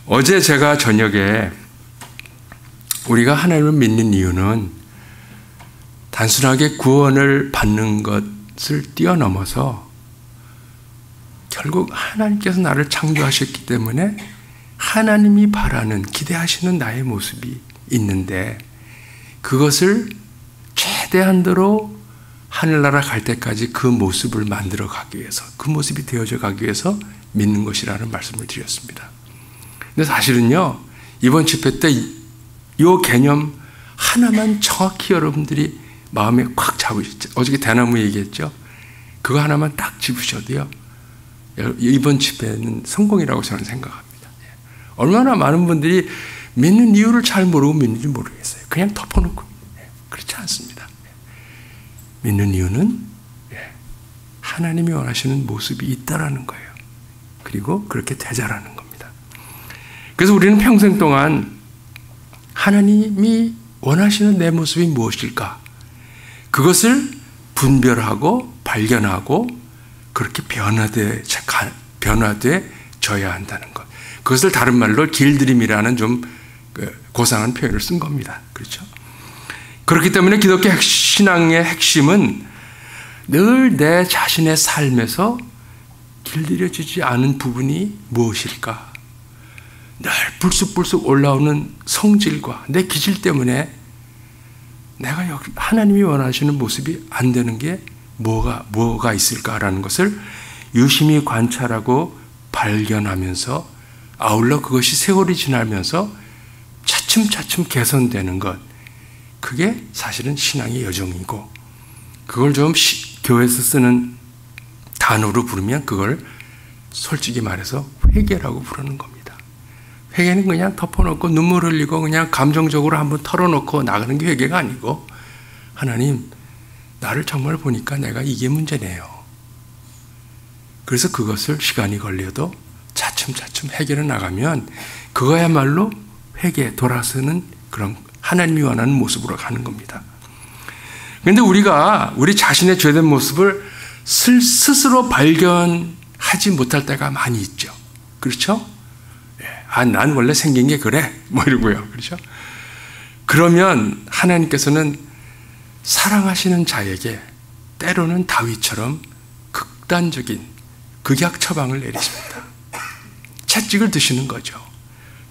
어제 제가 저녁에 우리가 하나님을 믿는 이유는 단순하게 구원을 받는 것을 뛰어넘어서 결국 하나님께서 나를 창조하셨기 때문에 하나님이 바라는, 기대하시는 나의 모습이 있는데 그것을 최대한도로 하늘나라 갈 때까지 그 모습을 만들어 가기 위해서, 그 모습이 되어져 가기 위해서 믿는 것이라는 말씀을 드렸습니다. 근데 사실은요, 이번 집회 때 이 개념 하나만 정확히 여러분들이 마음에 꽉 잡으셨죠. 어저께 대나무 얘기했죠. 그거 하나만 딱 집으셔도요, 이번 집회는 성공이라고 저는 생각합니다. 얼마나 많은 분들이 믿는 이유를 잘 모르고 믿는지 모르겠어요. 그냥 덮어놓고. 그렇지 않습니다. 믿는 이유는 하나님이 원하시는 모습이 있다라는 거예요. 그리고 그렇게 되자라는 겁니다. 그래서 우리는 평생 동안 하나님이 원하시는 내 모습이 무엇일까? 그것을 분별하고 발견하고 그렇게 변화되어져야 한다는 것. 그것을 다른 말로 길들임이라는 좀 고상한 표현을 쓴 겁니다. 그렇죠? 그렇기 때문에 기독교 신앙의 핵심은 늘 내 자신의 삶에서 길들여지지 않은 부분이 무엇일까? 늘 불쑥불쑥 올라오는 성질과 내 기질 때문에 내가 하나님이 원하시는 모습이 안 되는 게 뭐가 있을까라는 것을 유심히 관찰하고 발견하면서 아울러 그것이 세월이 지나면서 차츰차츰 개선되는 것, 그게 사실은 신앙의 여정이고, 그걸 좀 교회에서 쓰는 단어로 부르면 그걸 솔직히 말해서 회개라고 부르는 겁니다. 회개는 그냥 덮어놓고 눈물 흘리고 그냥 감정적으로 한번 털어놓고 나가는 게 회개가 아니고, 하나님, 나를 정말 보니까 내가 이게 문제네요. 그래서 그것을 시간이 걸려도 차츰차츰 해결해 나가면 그거야말로 회개, 돌아서는 그런 하나님이 원하는 모습으로 가는 겁니다. 그런데 우리가 우리 자신의 죄된 모습을 스스로 발견하지 못할 때가 많이 있죠. 그렇죠? 난 원래 생긴 게 그래. 뭐 이러고요. 그렇죠? 그러면 하나님께서는 사랑하시는 자에게 때로는 다윗처럼 극단적인 극약 처방을 내리십니다. 채찍을 드시는 거죠.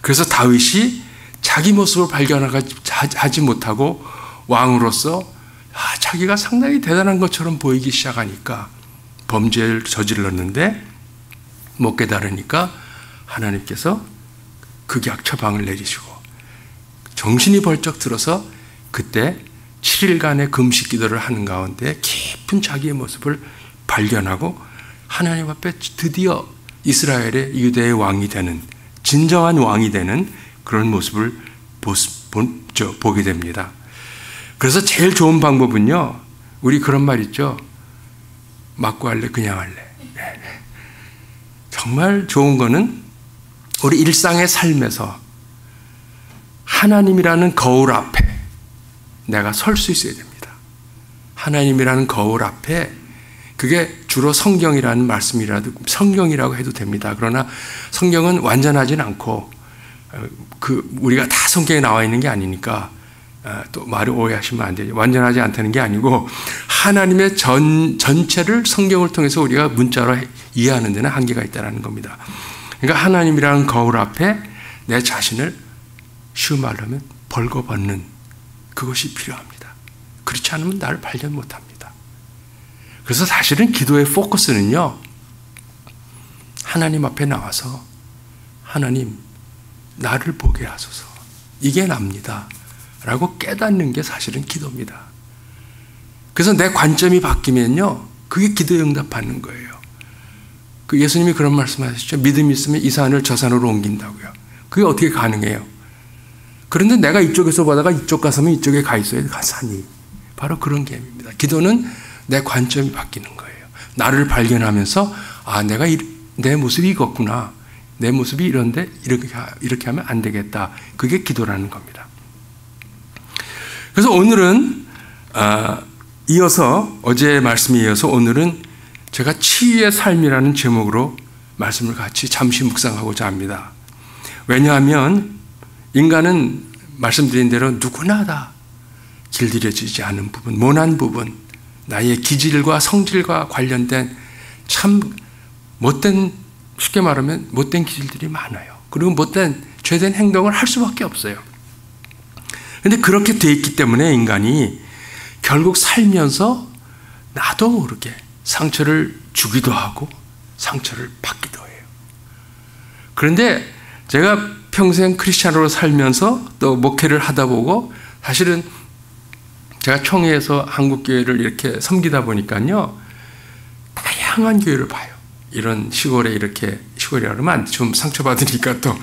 그래서 다윗이 자기 모습을 발견하지 못하고 왕으로서 자기가 상당히 대단한 것처럼 보이기 시작하니까 범죄를 저질렀는데 못 깨달으니까 하나님께서 극약 처방을 내리시고 정신이 벌쩍 들어서 그때 7일간의 금식 기도를 하는 가운데 깊은 자기의 모습을 발견하고 하나님 앞에 드디어 이스라엘의 유대의 왕이 되는, 진정한 왕이 되는 그런 모습을 보게 됩니다. 그래서 제일 좋은 방법은요, 우리 그런 말 있죠. 맞고 할래, 그냥 할래. 정말 좋은 거는 우리 일상의 삶에서 하나님이라는 거울 앞에 내가 설 수 있어야 됩니다. 하나님이라는 거울 앞에, 그게 주로 성경이라는 말씀이라도 성경이라고 해도 됩니다. 그러나 성경은 완전하진 않고 우리가 다 성경에 나와 있는 게 아니니까 또 말을 오해하시면 안 되죠. 완전하지 않다는 게 아니고 하나님의 전체를 성경을 통해서 우리가 문자로 이해하는 데는 한계가 있다는 겁니다. 그러니까 하나님이라는 거울 앞에 내 자신을 쉬운 말로 하면 벌거벗는 그것이 필요합니다. 그렇지 않으면 나를 발견 못합니다. 그래서 사실은 기도의 포커스는요, 하나님 앞에 나와서 하나님, 나를 보게 하소서. 이게 납니다. 라고 깨닫는 게 사실은 기도입니다. 그래서 내 관점이 바뀌면요, 그게 기도에 응답받는 거예요. 그 예수님이 그런 말씀하셨죠. 믿음이 있으면 이 산을 저 산으로 옮긴다고요. 그게 어떻게 가능해요? 그런데 내가 이쪽에서 보다가 이쪽 가서면 이쪽에 가 있어야 돼, 산이. 바로 그런 개념입니다. 기도는 내 관점이 바뀌는 거예요. 나를 발견하면서 내가 내 모습이 이렇구나. 내 모습이 이런데 이렇게 하면 안 되겠다. 그게 기도라는 겁니다. 그래서 오늘은 이어서 어제의 말씀에 이어서 오늘은 제가 치유의 삶이라는 제목으로 말씀을 같이 잠시 묵상하고자 합니다. 왜냐하면 인간은 말씀드린 대로 누구나 다 길들여지지 않은 부분, 모난 부분, 나의 기질과 성질과 관련된 참 못된, 쉽게 말하면 못된 기질들이 많아요. 그리고 못된, 죄된 행동을 할 수밖에 없어요. 그런데 그렇게 돼 있기 때문에 인간이 결국 살면서 나도 모르게 상처를 주기도 하고 상처를 받기도 해요. 그런데 제가 평생 크리스찬으로 살면서 또 목회를 하다 보고 사실은 제가 총회에서 한국교회를 이렇게 섬기다 보니까요, 다양한 교회를 봐요. 이런 시골에 이렇게, 시골이라 그러면 좀 상처받으니까 또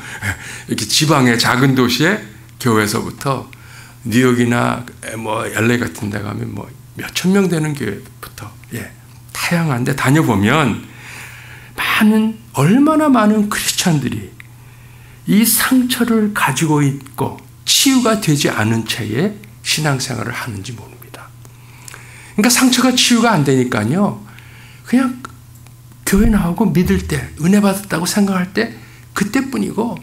이렇게 지방의 작은 도시의 교회에서부터 뉴욕이나 뭐 LA 같은 데 가면 뭐 몇천 명 되는 교회부터, 다양한데 다녀보면 얼마나 많은 크리스찬들이 이 상처를 가지고 있고 치유가 되지 않은 채에 신앙생활을 하는지 모릅니다. 그러니까 상처가 치유가 안 되니까요, 그냥 교회 나오고 믿을 때, 은혜 받았다고 생각할 때 그때뿐이고,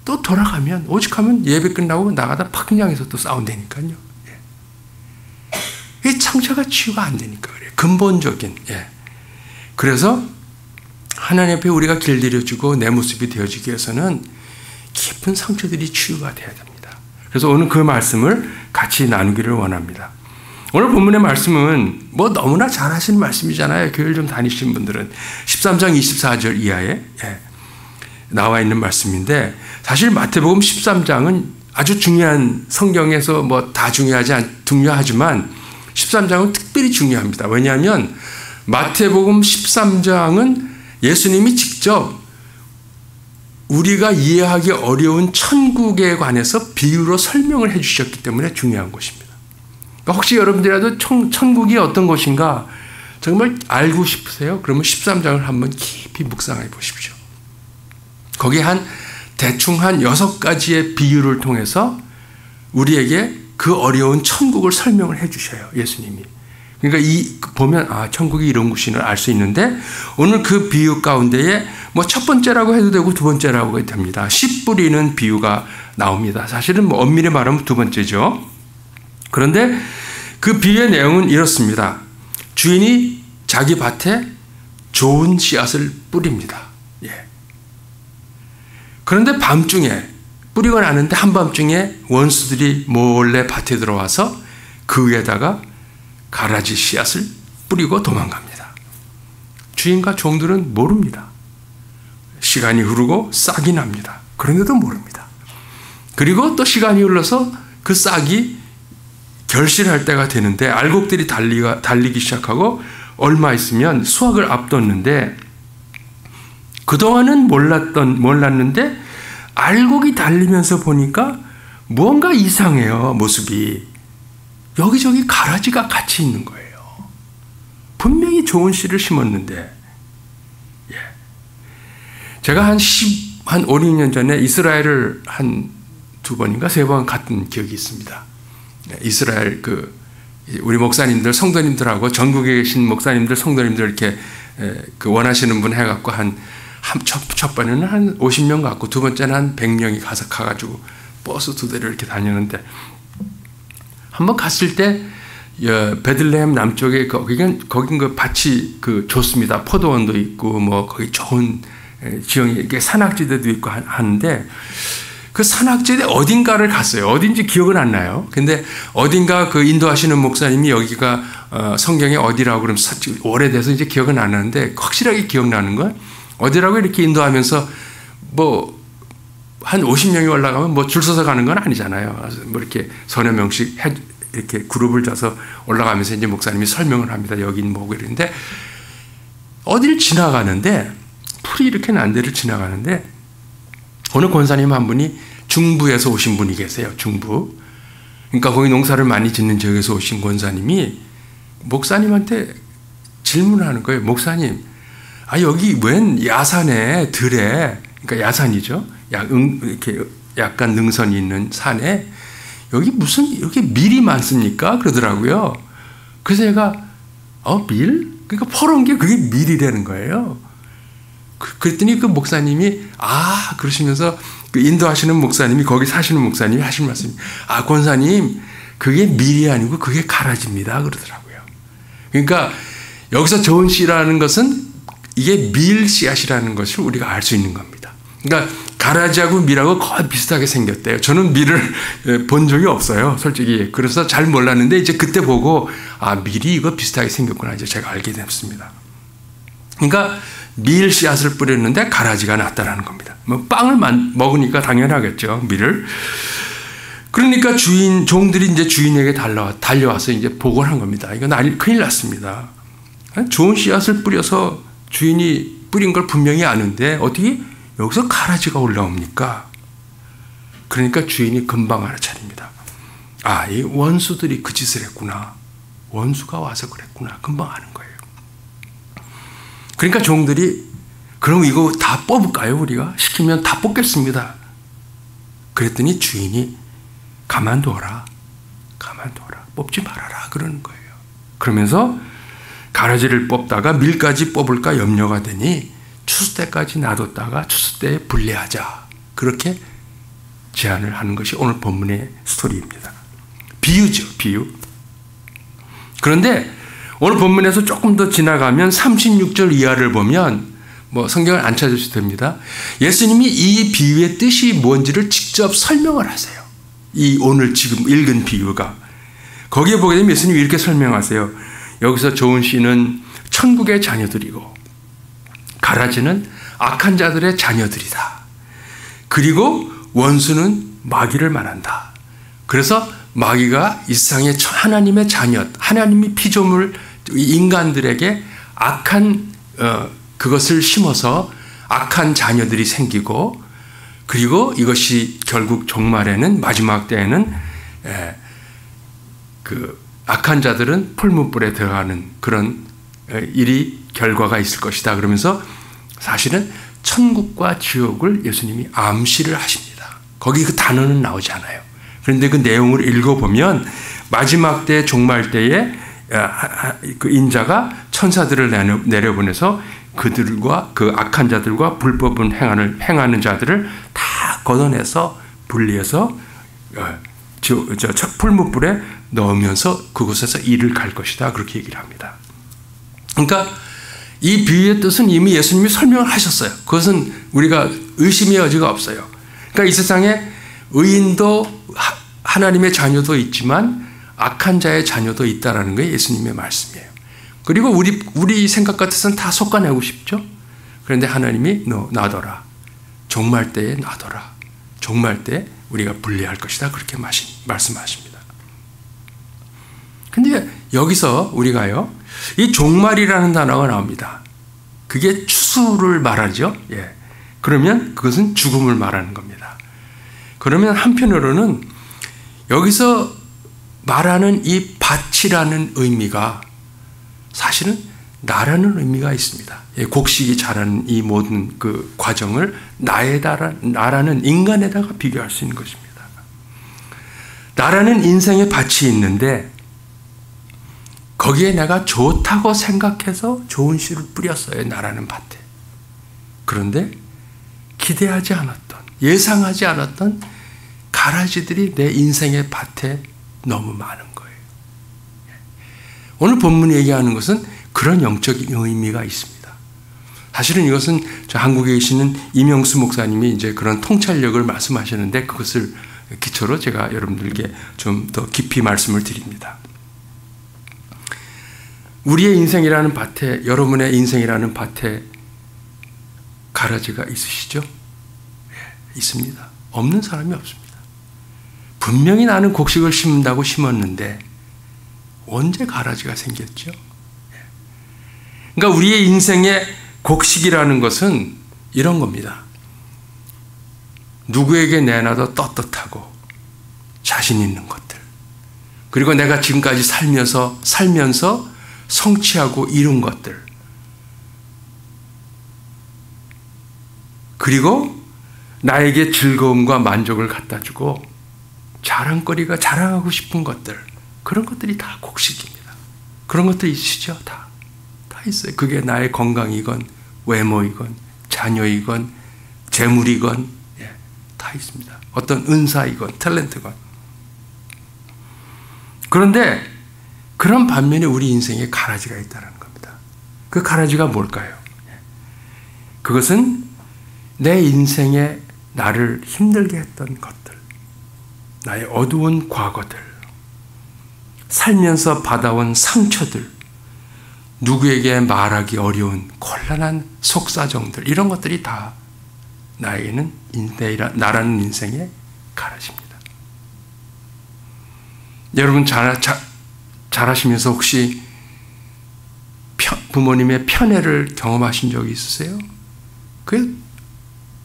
또 돌아가면 오직하면 예배 끝나고 나가다 파킹장에서 또 싸운다니까요. 이 상처가 치유가 안 되니까 그래요. 근본적인. 그래서 하나님 앞에 우리가 길들여지고 내 모습이 되어지기 위해서는 깊은 상처들이 치유가 돼야 됩니다. 그래서 오늘 그 말씀을 같이 나누기를 원합니다. 오늘 본문의 말씀은 뭐 너무나 잘 하시는 말씀이잖아요. 교회를 좀 다니시는 분들은 13장 24절 이하에 나와 있는 말씀인데, 사실 마태복음 13장은 아주 중요한, 성경에서 뭐 다 중요하지만 13장은 특별히 중요합니다. 왜냐하면 마태복음 13장은 예수님이 직접 우리가 이해하기 어려운 천국에 관해서 비유로 설명을 해주셨기 때문에 중요한 것입니다. 그러니까 혹시 여러분들이라도 천국이 어떤 것인가 정말 알고 싶으세요? 그러면 13장을 한번 깊이 묵상해 보십시오. 거기에 대충 한 6가지의 비유를 통해서 우리에게 그 어려운 천국을 설명을 해 주셔요, 예수님이. 그러니까 보면 천국이 이런 곳이를 알 수 있는데, 오늘 그 비유 가운데에 뭐 첫 번째라고 해도 되고 두 번째라고 해도 됩니다. 씨 뿌리는 비유가 나옵니다. 사실은 뭐 엄밀히 말하면 두 번째죠. 그런데 그 비유의 내용은 이렇습니다. 주인이 자기 밭에 좋은 씨앗을 뿌립니다. 그런데 밤중에 뿌리고 나는데 한밤중에 원수들이 몰래 밭에 들어와서 그 위에다가 가라지 씨앗을 뿌리고 도망갑니다. 주인과 종들은 모릅니다. 시간이 흐르고 싹이 납니다. 그런데도 모릅니다. 그리고 또 시간이 흘러서 그 싹이 결실할 때가 되는데 알곡들이 달리기 시작하고 얼마 있으면 수확을 앞뒀는데, 그동안은 몰랐는데 알곡이 달리면서 보니까 뭔가 이상해요, 모습이. 여기저기 가라지가 같이 있는 거예요. 분명히 좋은 씨를 심었는데. 제가 한 5, 6년 전에 이스라엘을 한 2번인가 3번 갔던 기억이 있습니다. 이스라엘 우리 목사님들, 성도님들하고 전국에 계신 목사님들, 성도님들 이렇게 원하시는 분 해갖고 첫 번에는 한 50명 갔고 두 번째는 한 100명이 가가지고 버스 2대를 이렇게 다녔는데, 한번 갔을 때 베들레헴 남쪽에 거긴 그 밭이 좋습니다. 포도원도 있고 뭐 거기 좋은 지형이 이게 산악지대도 있고 하는데, 그 산악지대 어딘가를 갔어요. 어딘지 기억은 안 나요. 근데 어딘가 인도하시는 목사님이 여기가 성경에 어디라고 그러면 오래돼서 이제 기억은 안 나는데, 확실하게 기억나는 건 어디라고 이렇게 인도하면서 뭐 한 50명이 올라가면 뭐 줄 서서 가는 건 아니잖아요. 뭐 이렇게 서너 명씩 이렇게 그룹을 짜서 올라가면서 이제 목사님이 설명을 합니다. 여긴 뭐고 이러는데, 어디를 지나가는데 풀이 이렇게 난 데를 지나가는데 어느 권사님 한 분이 중부에서 오신 분이 계세요. 중부. 그러니까 거기 농사를 많이 짓는 지역에서 오신 권사님이 목사님한테 질문을 하는 거예요. 목사님, 여기 웬 야산에 들에, 그러니까 야산이죠. 이렇게 약간 능선이 있는 산에 여기 무슨 이렇게 밀이 많습니까? 그러더라고요. 그래서 제가 밀? 그러니까 퍼런 게 그게 밀이라는 거예요. 그랬더니 그 목사님이 그러시면서 그 인도하시는 목사님이 거기 사시는 목사님이 하신 말씀이 권사님 그게 밀이 아니고 그게 가라지입니다 그러더라고요. 그러니까 여기서 좋은 씨라는 것은 이게 밀 씨앗이라는 것을 우리가 알 수 있는 겁니다. 그러니까 가라지하고 밀하고 거의 비슷하게 생겼대요. 저는 밀을 본 적이 없어요, 솔직히. 그래서 잘 몰랐는데 이제 그때 보고 밀이 이거 비슷하게 생겼구나 이제 제가 알게 됐습니다. 그러니까 밀 씨앗을 뿌렸는데 가라지가 났다라는 겁니다. 뭐 빵을 먹으니까 당연하겠죠, 밀을. 그러니까 종들이 이제 주인에게 달려와서 이제 보고를 한 겁니다. 이거 큰일 났습니다. 좋은 씨앗을 뿌려서 주인이 뿌린 걸 분명히 아는데 어떻게 여기서 가라지가 올라옵니까? 그러니까 주인이 금방 알아차립니다. 이 원수들이 그 짓을 했구나. 원수가 와서 그랬구나. 금방 아는 거예요. 그러니까 종들이 그럼 이거 다 뽑을까요? 우리가 시키면 다 뽑겠습니다. 그랬더니 주인이 가만둬라. 뽑지 말아라. 그러는 거예요. 그러면서 가라지를 뽑다가 밀까지 뽑을까 염려가 되니 추수 때까지 놔뒀다가 추수 때에 분리하자. 그렇게 제안을 하는 것이 오늘 본문의 스토리입니다. 비유죠, 비유. 그런데 오늘 본문에서 조금 더 지나가면 36절 이하를 보면 뭐 성경을 안 찾으셔도 됩니다. 예수님이 이 비유의 뜻이 뭔지를 직접 설명을 하세요. 이 오늘 지금 읽은 비유가. 거기에 보게 되면 예수님이 이렇게 설명하세요. 여기서 좋은 씨는 천국의 자녀들이고 가라지는 악한 자들의 자녀들이다. 그리고 원수는 마귀를 말한다. 그래서 마귀가 이 세상의 하나님의 자녀, 하나님이 피조물 인간들에게 악한 그것을 심어서 악한 자녀들이 생기고 그리고 이것이 결국 종말에는 마지막 때에는 그 악한 자들은 풀무불에 들어가는 그런 결과가 있을 것이다. 그러면서 사실은 천국과 지옥을 예수님이 암시를 하십니다. 거기 그 단어는 나오지 않아요. 그런데 그 내용을 읽어보면 마지막 때 종말 때에 그 인자가 천사들을 내려보내서 그들과 그 악한 자들과 불법은 행하는 자들을 다 걷어내서 분리해서 풀무불에 넣으면서 그곳에서 일을 갈 것이다. 그렇게 얘기를 합니다. 그러니까 이 비유의 뜻은 이미 예수님이 설명을 하셨어요. 그것은 우리가 의심의 여지가 없어요. 그러니까 이 세상에 의인도 하나님의 자녀도 있지만 악한 자의 자녀도 있다라는 게 예수님의 말씀이에요. 그리고 우리 생각 같아서는 다 솎아내고 싶죠. 그런데 하나님이 놔둬라. 종말 때에 놔둬라. 종말 때 우리가 분리할 것이다. 그렇게 말씀하십니다. 근데 여기서 우리가요, 이 종말이라는 단어가 나옵니다. 그게 추수를 말하죠. 예. 그러면 그것은 죽음을 말하는 겁니다. 그러면 한편으로는 여기서 말하는 이 밭이라는 의미가 사실은 나라는 의미가 있습니다. 예, 곡식이 자라는 이 모든 그 과정을 나라는 인간에다가 비교할 수 있는 것입니다. 나라는 인생의 밭이 있는데 거기에 내가 좋다고 생각해서 좋은 씨를 뿌렸어요. 나라는 밭에. 그런데 기대하지 않았던, 예상하지 않았던 가라지들이 내 인생의 밭에 너무 많은 거예요. 오늘 본문이 얘기하는 것은 그런 영적인 의미가 있습니다. 사실은 이것은 저 한국에 계시는 이명수 목사님이 이제 그런 통찰력을 말씀하셨는데 그것을 기초로 제가 여러분들께 좀 더 깊이 말씀을 드립니다. 우리의 인생이라는 밭에, 여러분의 인생이라는 밭에 가라지가 있으시죠? 예, 있습니다. 없는 사람이 없습니다. 분명히 나는 곡식을 심는다고 심었는데 언제 가라지가 생겼죠? 그러니까 우리의 인생의 곡식이라는 것은 이런 겁니다. 누구에게 내놔도 떳떳하고 자신 있는 것들. 그리고 내가 지금까지 살면서 성취하고 이룬 것들. 그리고 나에게 즐거움과 만족을 갖다 주고 자랑하고 싶은 것들. 그런 것들이 다 곡식입니다. 그런 것들이 있으시죠? 다 있어요. 그게 나의 건강이건 외모이건 자녀이건 재물이건 다 있습니다. 어떤 은사이건 탤런트건. 그런데 그런 반면에 우리 인생에 가라지가 있다는 겁니다. 그 가라지가 뭘까요? 그것은 내 인생에 나를 힘들게 했던 것들, 나의 어두운 과거들, 살면서 받아온 상처들, 누구에게 말하기 어려운 곤란한 속사정들, 이런 것들이 다 나에게는 나라는 인생의 가라지입니다. 여러분 잘하시면서 혹시 부모님의 편애를 경험하신 적이 있으세요?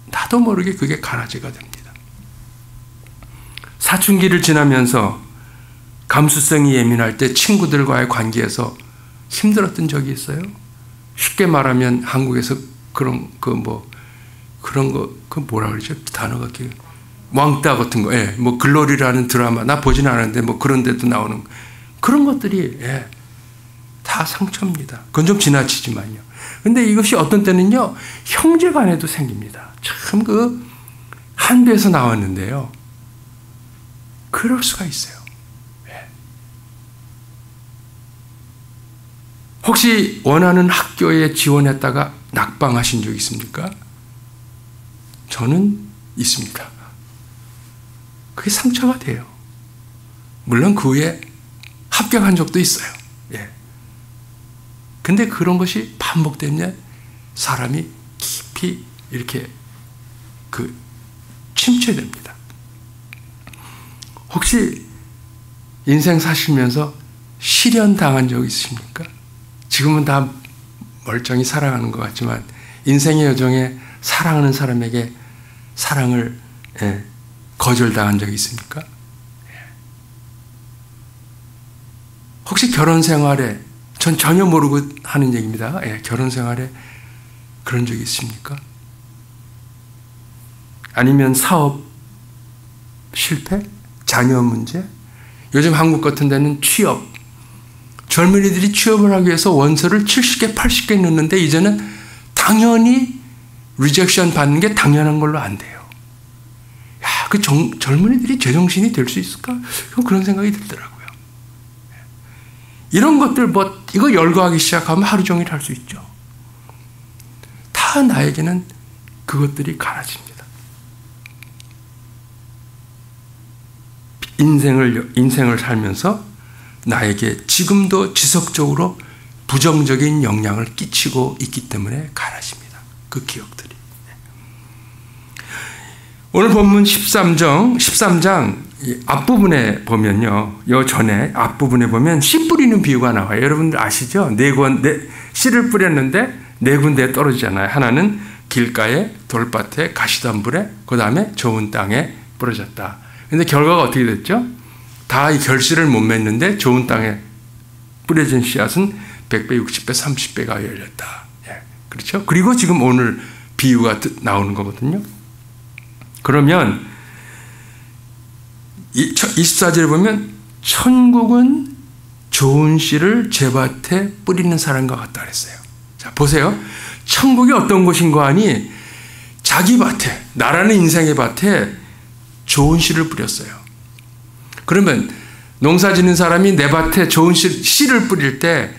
나도 모르게 그게 가라지가 됩니다. 사춘기를 지나면서 감수성이 예민할 때 친구들과의 관계에서 힘들었던 적이 있어요? 쉽게 말하면 한국에서 그런 뭐라 그러죠? 단어가 왕따 같은 거, 뭐 글로리라는 드라마 나 보진 않았는데 뭐 그런 데도 나오는 그런 것들이 다 상처입니다. 그건 좀 지나치지만요. 근데 이것이 어떤 때는요 형제간에도 생깁니다. 참 한배에서 나왔는데요. 그럴 수가 있어요. 혹시 원하는 학교에 지원했다가 낙방하신 적 있습니까? 저는 있습니다. 그게 상처가 돼요. 물론 그 후에 합격한 적도 있어요. 근데 그런 것이 반복되면 사람이 깊이 이렇게 침체됩니다. 혹시 인생 사시면서 실현 당한 적 있으십니까? 지금은 다 멀쩡히 살아가는 것 같지만 인생의 여정에 사랑하는 사람에게 사랑을 거절당한 적이 있습니까? 혹시 결혼 생활에 전 전혀 모르고 하는 얘기입니다. 결혼 생활에 그런 적이 있습니까? 아니면 사업 실패? 자녀 문제? 요즘 한국 같은 데는 취업. 젊은이들이 취업을 하기 위해서 원서를 70개, 80개 넣는데 이제는 당연히 리젝션 받는 게 당연한 걸로 안 돼요. 야, 젊은이들이 제정신이 될 수 있을까? 그런 생각이 들더라고요. 이런 것들 이거 열거하기 시작하면 하루 종일 할 수 있죠. 다 나에게는 그것들이 가라집니다. 인생을 살면서 나에게 지금도 지속적으로 부정적인 영향을 끼치고 있기 때문에 가라집니다. 그 기억들이. 오늘 본문 13장 앞부분에 보면요. 요 전에 앞부분에 보면 씨 뿌리는 비유가 나와요. 여러분들 아시죠? 씨를 뿌렸는데 네 군데에 떨어지잖아요. 하나는 길가에, 돌밭에, 가시덤불에, 그 다음에 좋은 땅에 뿌려졌다. 근데 결과가 어떻게 됐죠? 다 이 결실을 못 맺는데 좋은 땅에 뿌려진 씨앗은 100배, 60배, 30배가 열렸다. 그렇죠? 그리고 지금 오늘 비유가 나오는 거거든요. 그러면 24절에 보면 천국은 좋은 씨를 제 밭에 뿌리는 사람과 같다 그랬어요. 자, 보세요. 천국이 어떤 곳인가 하니 자기 밭에, 나라는 인생의 밭에 좋은 씨를 뿌렸어요. 그러면 농사 짓는 사람이 내 밭에 좋은 씨를 뿌릴 때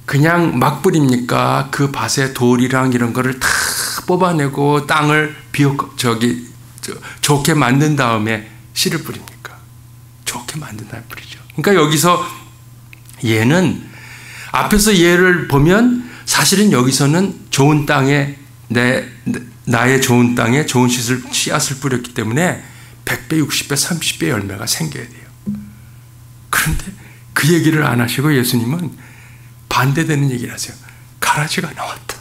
그냥 막 뿌립니까? 그 밭에 돌이랑 이런 거를 다 뽑아내고 땅을 좋게 만든 다음에 씨를 뿌립니까? 좋게 만든 다음에 뿌리죠. 그러니까 여기서 얘는 앞에서 얘를 보면 사실은 여기서는 좋은 땅에 나의 좋은 땅에 좋은 씨앗을 뿌렸기 때문에 100배, 60배, 30배 열매가 생겨야 돼요. 그런데 그 얘기를 안 하시고 예수님은 반대되는 얘기를 하세요. 가라지가 나왔다.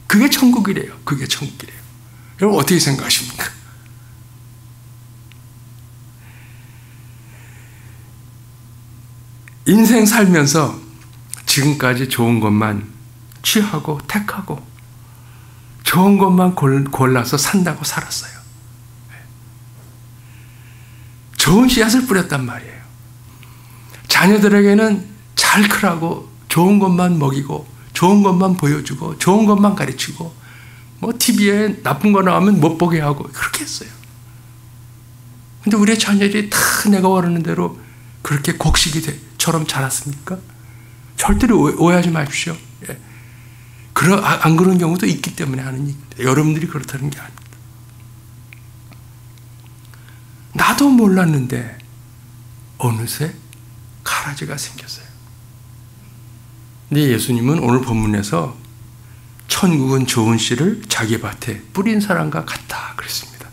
그게 천국이래요. 그게 천국이래요. 여러분 어떻게 생각하십니까? 인생 살면서 지금까지 좋은 것만 취하고 택하고 좋은 것만 골라서 산다고 살았어요. 좋은 씨앗을 뿌렸단 말이에요. 자녀들에게는 잘 크라고 좋은 것만 먹이고 좋은 것만 보여주고 좋은 것만 가르치고 뭐 TV에 나쁜 거 나오면 못 보게 하고 그렇게 했어요. 근데 우리의 자녀들이 다 내가 원하는 대로 그렇게 곡식이처럼 자랐습니까? 절대로 오해하지 마십시오. 예. 안 그런 경우도 있기 때문에 하는 얘기입니다. 여러분들이 그렇다는 게 아닙니다. 나도 몰랐는데 어느새 가라지가 생겼어요. 근데 예수님은 오늘 본문에서 천국은 좋은 씨를 자기 밭에 뿌린 사람과 같다 그랬습니다.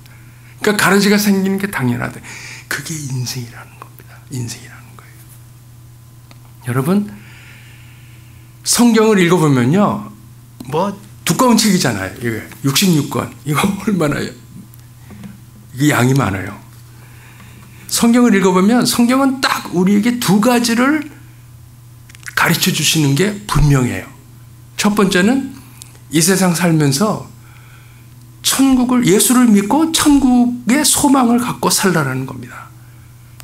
그러니까 가라지가 생기는 게 당연하다. 그게 인생이라는 겁니다. 인생이라는 거예요. 여러분, 성경을 읽어보면요, 뭐 두꺼운 책이잖아요. 이게 66권. 이거 얼마나요? 이게 양이 많아요. 성경을 읽어보면 성경은 딱 우리에게 두 가지를 가르쳐 주시는 게 분명해요. 첫 번째는 이 세상 살면서 천국을, 예수를 믿고 천국의 소망을 갖고 살라는 겁니다.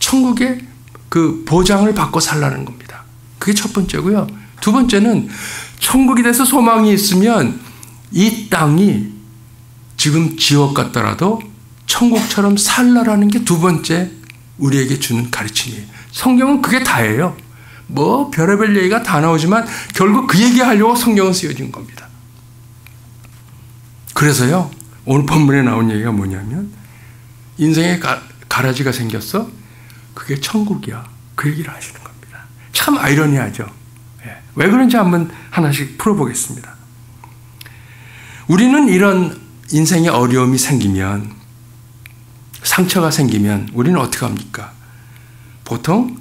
천국의 그 보장을 받고 살라는 겁니다. 그게 첫 번째고요. 두 번째는 천국에 대해서 소망이 있으면 이 땅이 지금 지옥 같더라도 천국처럼 살라라는 게 두 번째 우리에게 주는 가르침이에요. 성경은 그게 다예요. 뭐 별의별 얘기가 다 나오지만 결국 그 얘기하려고 성경은 쓰여진 겁니다. 그래서요, 오늘 본문에 나온 얘기가 뭐냐면 인생에 가라지가 생겼어? 그게 천국이야. 그 얘기를 하시는 겁니다. 참 아이러니하죠. 예. 왜 그런지 한번 하나씩 풀어보겠습니다. 우리는 이런 인생에 어려움이 생기면, 상처가 생기면 우리는 어떻게 합니까? 보통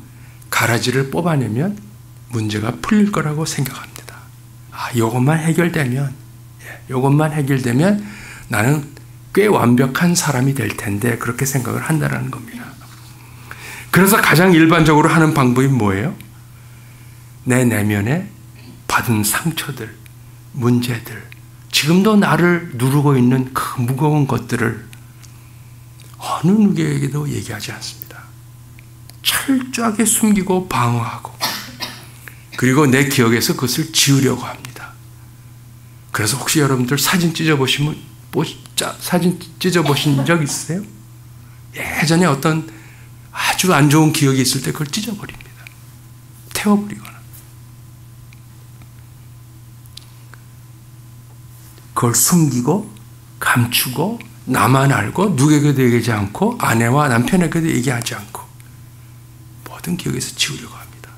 가라지를 뽑아내면 문제가 풀릴 거라고 생각합니다. 이것만 해결되면, 이것만 해결되면 나는 꽤 완벽한 사람이 될 텐데, 그렇게 생각을 한다는 겁니다. 그래서 가장 일반적으로 하는 방법이 뭐예요? 내 내면에 받은 상처들, 문제들, 지금도 나를 누르고 있는 그 무거운 것들을 어느 누구에게도 얘기하지 않습니다. 철저하게 숨기고 방어하고, 그리고 내 기억에서 그것을 지우려고 합니다. 그래서 혹시 여러분들 사진 찢어보신 적 있으세요? 예전에 어떤 아주 안 좋은 기억이 있을 때 그걸 찢어버립니다. 태워버리거나. 그걸 숨기고 감추고 나만 알고 누구에게도 얘기하지 않고 아내와 남편에게도 얘기하지 않고 모든 기억에서 지우려고 합니다.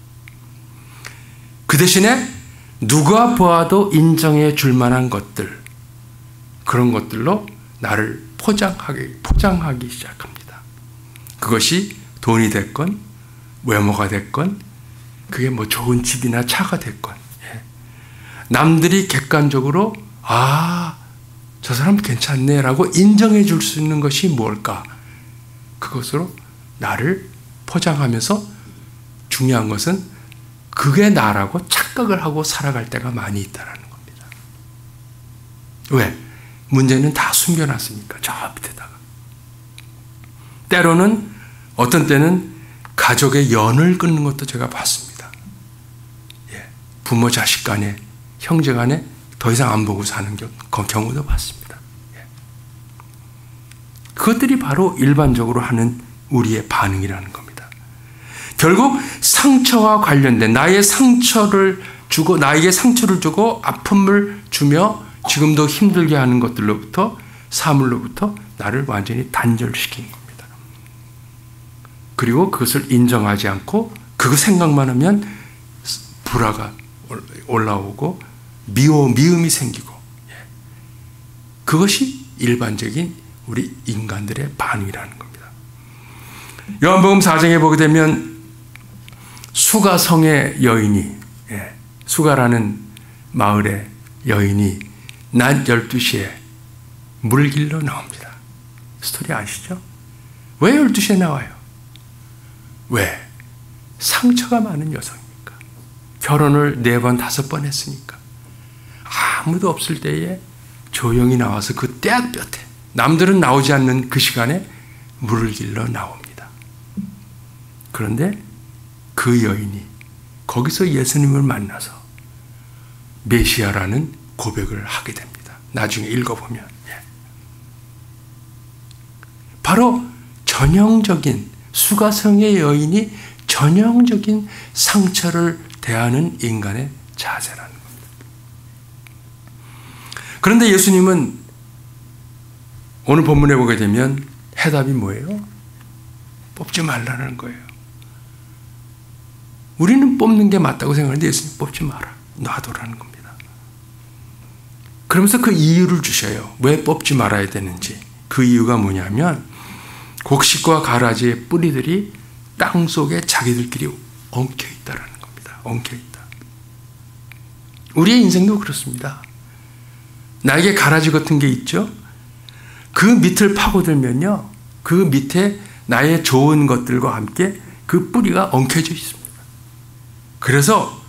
그 대신에 누가 보아도 인정해 줄 만한 것들, 그런 것들로 나를 포장하기 시작합니다. 그것이 돈이 됐건 외모가 됐건, 그게 뭐 좋은 집이나 차가 됐건, 남들이 객관적으로 저 사람 괜찮네 라고 인정해 줄 수 있는 것이 뭘까? 그것으로 나를 포장하면서, 중요한 것은 그게 나라고 착각을 하고 살아갈 때가 많이 있다는 겁니다. 왜? 문제는 다 숨겨놨으니까, 저 밑에다가. 때로는, 어떤 때는 가족의 연을 끊는 것도 제가 봤습니다. 부모 자식 간에, 형제 간에 더 이상 안 보고 사는 경우도 봤습니다. 그것들이 바로 일반적으로 하는 우리의 반응이라는 겁니다. 결국 상처와 관련된, 나에게 상처를 주고 아픔을 주며 지금도 힘들게 하는 것들로부터, 사물로부터 나를 완전히 단절시키는 겁니다. 그리고 그것을 인정하지 않고 그거 생각만 하면 불화가 올라오고 미움이 생기고, 그것이 일반적인 우리 인간들의 반응이라는 겁니다. 요한복음 4장에 보게 되면 수가성의 여인이, 수가라는 마을의 여인이 낮 12시에 물 길러 나옵니다. 스토리 아시죠? 왜 12시에 나와요? 왜? 상처가 많은 여성입니까? 결혼을 4번, 5번 했으니까. 아무도 없을 때에 조용히 나와서 그 떼약볕에, 남들은 나오지 않는 그 시간에 물을 길러 나옵니다. 그런데 그 여인이 거기서 예수님을 만나서 메시아라는 고백을 하게 됩니다. 나중에 읽어보면. 바로 전형적인 수가성의 여인이 전형적인 상처를 대하는 인간의 자세라는 겁니다. 그런데 예수님은 오늘 본문에 보게 되면 해답이 뭐예요? 뽑지 말라는 거예요. 우리는 뽑는 게 맞다고 생각하는데 예수님 뽑지 마라. 놔두라는 겁니다. 그러면서 그 이유를 주셔요. 왜 뽑지 말아야 되는지. 그 이유가 뭐냐면 곡식과 가라지의 뿌리들이 땅 속에 자기들끼리 엉켜 있다라는 겁니다. 엉켜 있다. 우리의 인생도 그렇습니다. 나에게 가라지 같은 게 있죠? 그 밑을 파고들면요, 그 밑에 나의 좋은 것들과 함께 그 뿌리가 엉켜져 있습니다. 그래서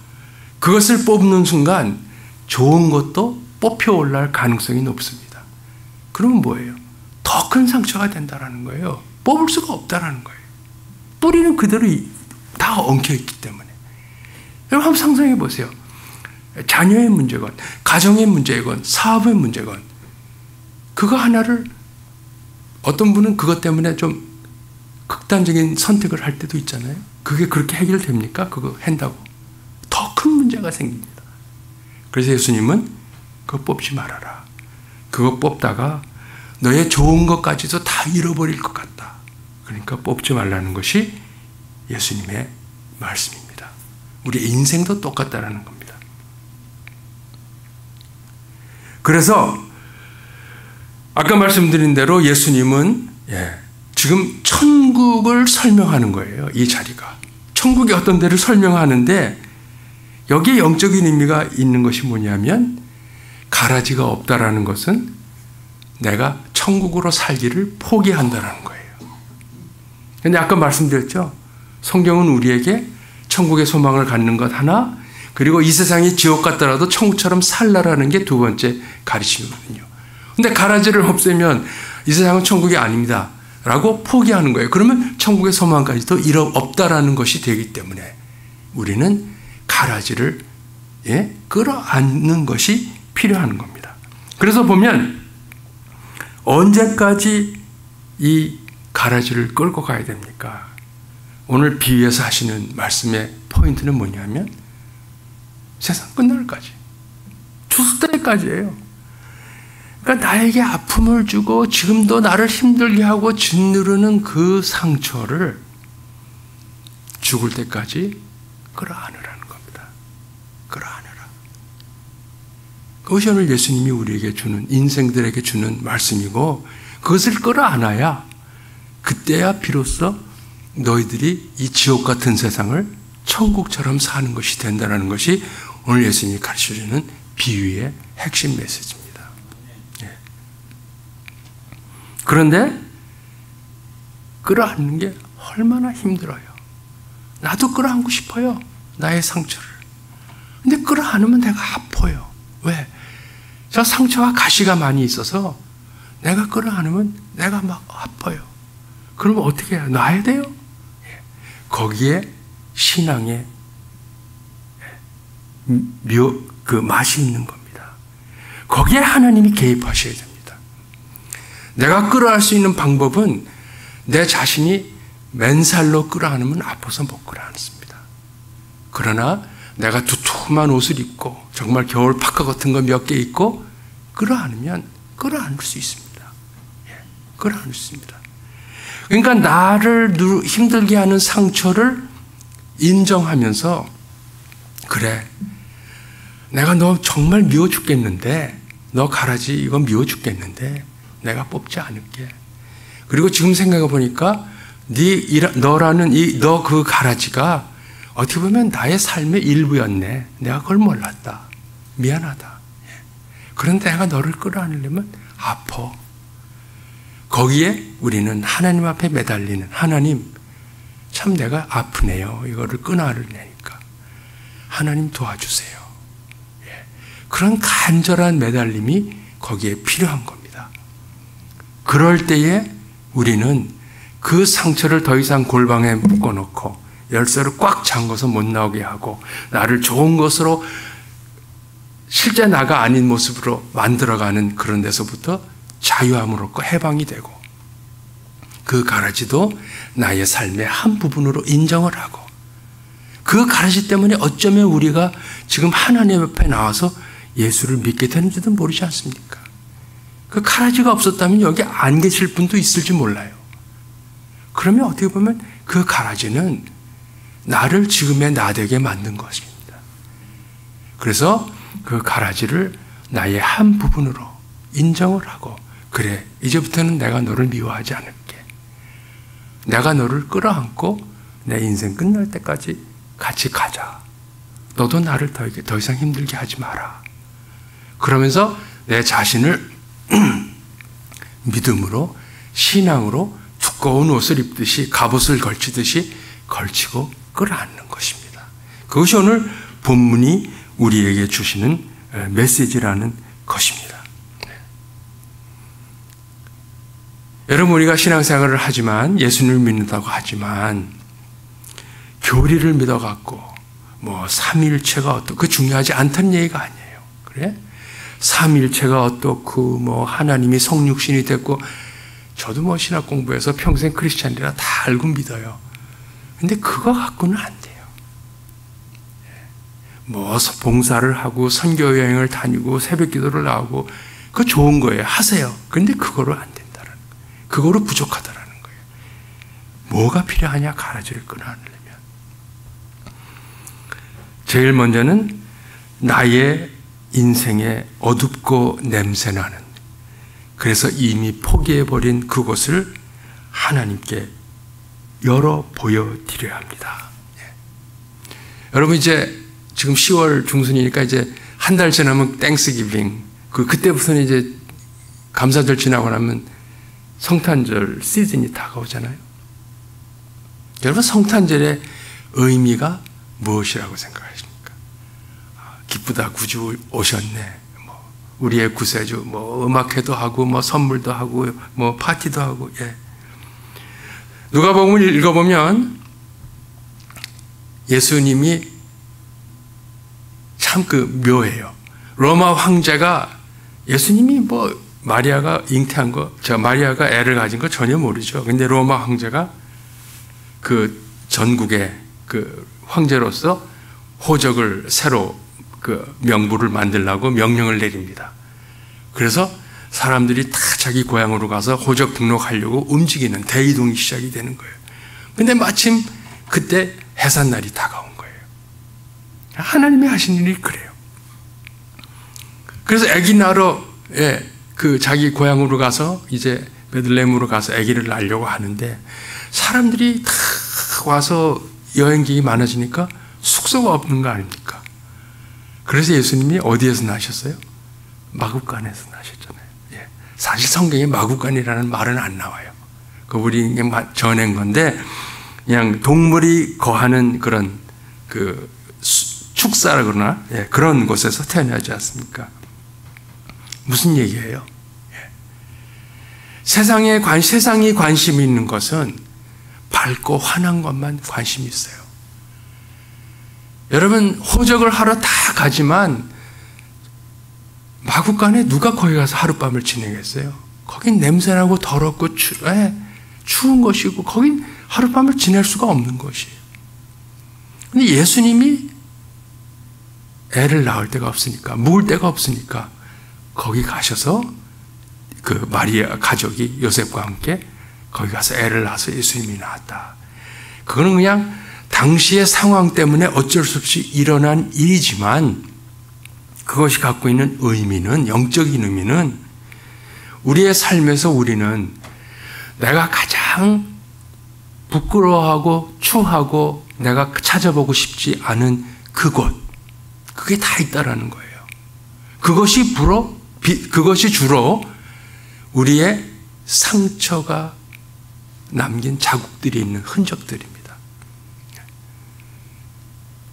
그것을 뽑는 순간 좋은 것도 뽑혀 올라갈 가능성이 높습니다. 그러면 뭐예요? 더 큰 상처가 된다는 거예요. 뽑을 수가 없다는 거예요. 뿌리는 그대로 다 엉켜 있기 때문에. 여러분 한번 상상해 보세요. 자녀의 문제건, 가정의 문제건, 사업의 문제건, 그거 하나를 어떤 분은 그것 때문에 좀 극단적인 선택을 할 때도 있잖아요. 그게 그렇게 해결됩니까? 그거 한다고. 더 큰 문제가 생깁니다. 그래서 예수님은 그거 뽑지 말아라. 그거 뽑다가 너의 좋은 것까지도 다 잃어버릴 것 같다. 그러니까 뽑지 말라는 것이 예수님의 말씀입니다. 우리 인생도 똑같다라는 겁니다. 그래서 아까 말씀드린 대로 예수님은 지금 천국을 설명하는 거예요. 이 자리가. 천국의 어떤 데를 설명하는데 여기에 영적인 의미가 있는 것이 뭐냐면 가라지가 없다라는 것은 내가 천국으로 살기를 포기한다라는 거예요. 근데 아까 말씀드렸죠. 성경은 우리에게 천국의 소망을 갖는 것 하나, 그리고 이 세상이 지옥 같더라도 천국처럼 살라라는 게 두 번째 가르침이거든요. 근데 가라지를 없애면 이 세상은 천국이 아닙니다 라고 포기하는 거예요. 그러면 천국의 소망까지도 없다라는 것이 되기 때문에 우리는 가라지를 끌어안는 것이 필요한 겁니다. 그래서 보면 언제까지 이 가라지를 끌고 가야 됩니까? 오늘 비유에서 하시는 말씀의 포인트는 뭐냐면 세상 끝날까지, 추수 때까지예요. 그러니까 나에게 아픔을 주고 지금도 나를 힘들게 하고 짓누르는 그 상처를 죽을 때까지 끌어안으라는 겁니다. 끌어안으라. 그것이 오늘 예수님이 우리에게 주는, 인생들에게 주는 말씀이고, 그것을 끌어안아야 그때야 비로소 너희들이 이 지옥 같은 세상을 천국처럼 사는 것이 된다는 것이 오늘 예수님이 가르쳐주는 비유의 핵심 메시지입니다. 그런데 끌어안는 게 얼마나 힘들어요. 나도 끌어안고 싶어요. 나의 상처를. 근데 끌어안으면 내가 아파요. 왜? 저 상처와 가시가 많이 있어서 내가 끌어안으면 내가 막 아파요. 그러면 어떻게 해요? 놔야 돼요? 거기에 신앙의 그 맛이 있는 겁니다. 거기에 하나님이 개입하셔야 됩니다. 내가 끌어안을 수 있는 방법은 내 자신이 맨살로 끌어안으면 아파서 못 끌어안습니다. 그러나 내가 두툼한 옷을 입고 정말 겨울 파카 같은 거 몇 개 입고 끌어안으면 끌어안을 수 있습니다. 끌어안을 수 있습니다. 그러니까 나를 힘들게 하는 상처를 인정하면서, 그래, 내가 너 정말 미워 죽겠는데, 너 가라지 이거 미워 죽겠는데 내가 뽑지 않을게. 그리고 지금 생각해 보니까 너라는 너 그 가라지가 어떻게 보면 나의 삶의 일부였네. 내가 그걸 몰랐다. 미안하다. 그런데 내가 너를 끌어안으려면 아파. 거기에 우리는 하나님 앞에 매달리는, 하나님, 참 내가 아프네요. 이거를 끊어내니까. 하나님 도와주세요. 그런 간절한 매달림이 거기에 필요한 겁니다. 그럴 때에 우리는 그 상처를 더 이상 골방에 묶어놓고 열쇠를 꽉 잠궈서 못 나오게 하고 나를 좋은 것으로 실제 나가 아닌 모습으로 만들어가는 그런 데서부터 자유함을 얻고 해방이 되고, 그 가라지도 나의 삶의 한 부분으로 인정을 하고, 그 가라지 때문에 어쩌면 우리가 지금 하나님 앞에 나와서 예수를 믿게 되는지도 모르지 않습니까? 그 가라지가 없었다면 여기 안 계실 분도 있을지 몰라요. 그러면 어떻게 보면 그 가라지는 나를 지금의 나 되게 만든 것입니다. 그래서 그 가라지를 나의 한 부분으로 인정을 하고, 그래, 이제부터는 내가 너를 미워하지 않을게. 내가 너를 끌어안고 내 인생 끝날 때까지 같이 가자. 너도 나를 더 이상 힘들게 하지 마라. 그러면서 내 자신을 믿음으로, 신앙으로 두꺼운 옷을 입듯이, 갑옷을 걸치듯이 걸치고 끌어안는 것입니다. 그것이 오늘 본문이 우리에게 주시는 메시지라는 것입니다. 여러분, 우리가 신앙생활을 하지만, 예수님을 믿는다고 하지만, 교리를 믿어갖고 삼위일체가 어떻고, 그 중요하지 않다는 얘기가 아니에요. 그래? 삼위일체가 어떻고 하나님이 성육신이 됐고, 저도 신학 공부해서 평생 크리스찬이라 다 알고 믿어요. 근데 그거 갖고는 안 돼요. 봉사를 하고 선교 여행을 다니고 새벽 기도를 나오고, 그거 좋은 거예요. 하세요. 그런데 그거로 안 된다는 거예요. 그거로 부족하다라는 거예요. 뭐가 필요하냐? 가라지를 끌어안으려면 제일 먼저는 나의 인생에 어둡고 냄새나는, 그래서 이미 포기해버린 그곳을 하나님께 열어 보여드려야 합니다. 여러분, 이제 지금 10월 중순이니까 이제 한 달 지나면 땡스기빙, 그때부터는 이제 감사절 지나고 나면 성탄절 시즌이 다가오잖아요. 여러분, 성탄절의 의미가 무엇이라고 생각하십니까? 기쁘다, 구주 오셨네. 우리의 구세주, 음악회도 하고, 선물도 하고, 파티도 하고, 예. 누가복음을 읽어보면 예수님이 참 묘해요. 로마 황제가, 예수님이 마리아가 잉태한 거, 마리아가 애를 가진 거 전혀 모르죠. 근데 로마 황제가 그 전국의 그 황제로서 호적을 새로 명부를 만들라고 명령을 내립니다. 그래서 사람들이 다 자기 고향으로 가서 호적 등록하려고 움직이는 대이동이 시작이 되는 거예요. 근데 마침 그때 해산날이 다가온 거예요. 하나님이 하신 일이 그래요. 그래서 아기 낳으러 자기 고향으로 가서 이제 베들레헴으로 가서 아기를 낳으려고 하는데, 사람들이 다 와서 여행객이 많아지니까 숙소가 없는 거 아닙니까? 그래서 예수님이 어디에서 나셨어요? 마구간에서 나셨잖아요. 사실 성경에 마구간이라는 말은 안 나와요. 우리 그냥 전한 건데, 그냥 동물이 거하는 그런 축사라 그러나, 그런 곳에서 태어나지 않습니까? 무슨 얘기예요? 세상이 관심이 있는 것은 밝고 환한 것만 관심이 있어요. 여러분, 호적을 하러 다 가지만 마구간에 누가 거기 가서 하룻밤을 지내겠어요? 거긴 냄새나고 더럽고 추운 것이고, 거긴 하룻밤을 지낼 수가 없는 것이에요. 근데 예수님이 애를 낳을 데가 없으니까, 묵을 데가 없으니까 거기 가셔서 그 마리아 가족이 요셉과 함께 거기 가서 애를 낳아서 예수님이 낳았다. 그거는 그냥 당시의 상황 때문에 어쩔 수 없이 일어난 일이지만, 그것이 갖고 있는 의미는, 영적인 의미는, 우리의 삶에서 우리는 내가 가장 부끄러워하고 추하고 내가 찾아보고 싶지 않은 그곳, 그게 다 있다라는 거예요. 그것이 주로 우리의 상처가 남긴 자국들이 있는 흔적들입니다.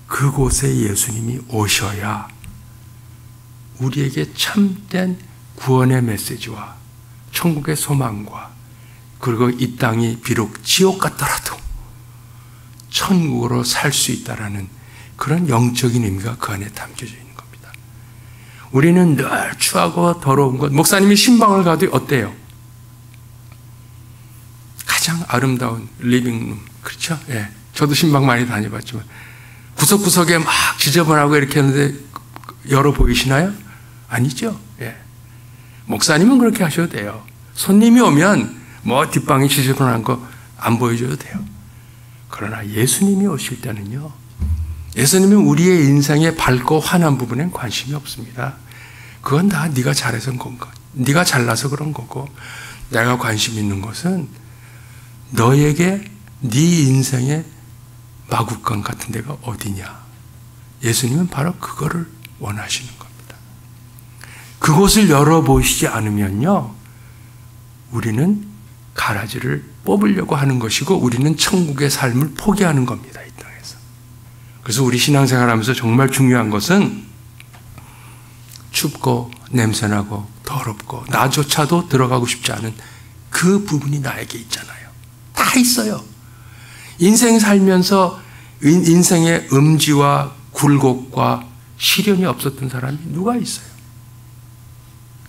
그곳에 예수님이 오셔야 우리에게 참된 구원의 메시지와 천국의 소망과, 그리고 이 땅이 비록 지옥 같더라도 천국으로 살 수 있다라는 그런 영적인 의미가 그 안에 담겨져 있는 겁니다. 우리는 늘 추하고 더러운 것. 목사님이 신방을 가도 어때요? 가장 아름다운 리빙룸. 그렇죠? 예. 저도 신방 많이 다녀봤지만 구석구석에 막 지저분하고 이렇게 하는데 열어 보이시나요? 아니죠. 예. 목사님은 그렇게 하셔도 돼요. 손님이 오면 뭐 뒷방이 지저분한 거 안 보여줘도 돼요. 그러나 예수님이 오실 때는요, 예수님은 우리의 인생의 밝고 환한 부분엔 관심이 없습니다. 그건 다 네가 잘해서 그런 거, 네가 잘나서 그런 거고, 내가 관심 있는 것은 너에게 네 인생의 마구간 같은 데가 어디냐. 예수님은 바로 그거를 원하시는 겁니다. 그곳을 열어보시지 않으면요, 우리는 가라지를 뽑으려고 하는 것이고 우리는 천국의 삶을 포기하는 겁니다. 이 땅에서. 그래서 우리 신앙생활하면서 정말 중요한 것은 춥고 냄새나고 더럽고 나조차도 들어가고 싶지 않은 그 부분이 나에게 있잖아요. 다 있어요. 인생 살면서 인생의 음지와 굴곡과 시련이 없었던 사람이 누가 있어요?